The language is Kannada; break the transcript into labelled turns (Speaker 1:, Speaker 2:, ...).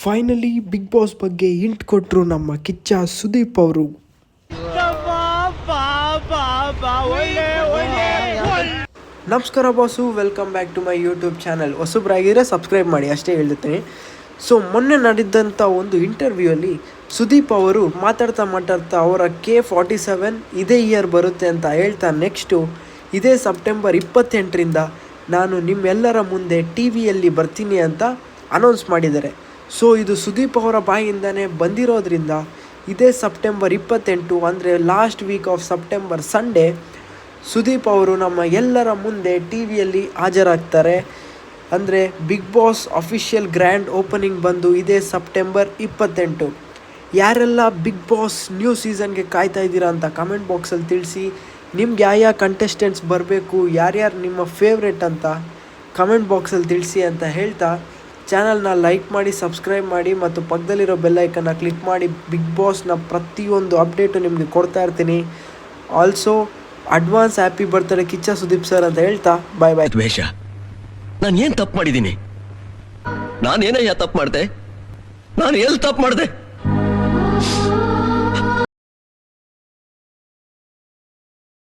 Speaker 1: ಫೈನಲಿ ಬಿಗ್ ಬಾಸ್ ಬಗ್ಗೆ ಹಿಂಟ್ ಕೊಟ್ಟರು ನಮ್ಮ ಕಿಚ್ಚ ಸುದೀಪ್ ಅವರು. ನಮಸ್ಕಾರ boss, welcome back to my YouTube channel. ಹೊಸಬ್ರಾಗಿದ್ರೆ ಸಬ್ಸ್ಕ್ರೈಬ್ ಮಾಡಿ, ಅಷ್ಟೇ ಹೇಳ್ತೀನಿ. ಸೊ ಮೊನ್ನೆ ನಡೆದಂಥ ಒಂದು ಇಂಟರ್ವ್ಯೂಯಲ್ಲಿ ಸುದೀಪ್ ಅವರು ಮಾತಾಡ್ತಾ ಅವರ K47 ಇದೇ ಇಯರ್ ಬರುತ್ತೆ ಅಂತ ಹೇಳ್ತಾ ನೆಕ್ಸ್ಟು ಇದೇ ಸೆಪ್ಟೆಂಬರ್ 28ರಿಂದ ನಾನು ನಿಮ್ಮೆಲ್ಲರ ಮುಂದೆ ಟಿ ವಿಯಲ್ಲಿ ಬರ್ತೀನಿ ಅಂತ ಅನೌನ್ಸ್ ಮಾಡಿದ್ದಾರೆ. ಸೊ ಇದು ಸುದೀಪ್ ಅವರ ಬಾಯಿಂದನೇ ಬಂದಿರೋದ್ರಿಂದ ಇದೇ ಸೆಪ್ಟೆಂಬರ್ 28 ಅಂದರೆ last week of September Sunday Sudeep ಅವರು ನಮ್ಮ ಎಲ್ಲರ ಮುಂದೆ ಟಿ ವಿಯಲ್ಲಿ ಹಾಜರಾಗ್ತಾರೆ. ಅಂದರೆ Bigg Boss official grand opening ಬಂದು ಇದೇ ಸೆಪ್ಟೆಂಬರ್ 28. ಯಾರೆಲ್ಲ ಬಿಗ್ ಬಾಸ್ ನ್ಯೂ ಸೀಸನ್ಗೆ ಕಾಯ್ತಾ ಇದ್ದೀರಾ ಅಂತ ಕಮೆಂಟ್ ಬಾಕ್ಸಲ್ಲಿ ತಿಳಿಸಿ. ನಿಮ್ಗೆ ಯಾವ ಕಂಟೆಸ್ಟೆಂಟ್ಸ್ ಬರಬೇಕು, ಯಾರ್ಯಾರು ನಿಮ್ಮ ಫೇವ್ರೆಟ್ ಅಂತ ಕಮೆಂಟ್ ಬಾಕ್ಸಲ್ಲಿ ತಿಳಿಸಿ ಅಂತ ಹೇಳ್ತಾ ಚಾನಲ್ನ ಲೈಕ್ ಮಾಡಿ, ಸಬ್ಸ್ಕ್ರೈಬ್ ಮಾಡಿ ಮತ್ತು ಪಕ್ಕದಲ್ಲಿರೋ ಬೆಲ್ಲೈಕನ್ನ ಕ್ಲಿಕ್ ಮಾಡಿ. ಬಿಗ್ ಬಾಸ್ನ ಪ್ರತಿಯೊಂದು ಅಪ್ಡೇಟು ನಿಮಗೆ ಕೊಡ್ತಾ ಇರ್ತೀನಿ. Also advance happy birthday Kichcha Sudeep sir ಅಂತ ಹೇಳ್ತಾ ಬಾಯ್ ಬಾಯ್.
Speaker 2: ದ್ವೇಷ, ನಾನು ಏನು ತಪ್ಪು ಮಾಡಿದ್ದೀನಿ? ನಾನೇನಯ್ಯ ತಪ್ಪು ಮಾಡಿದೆ? ನಾನು ಎಲ್ಲಿ ತಪ್ಪು ಮಾಡಿದೆ?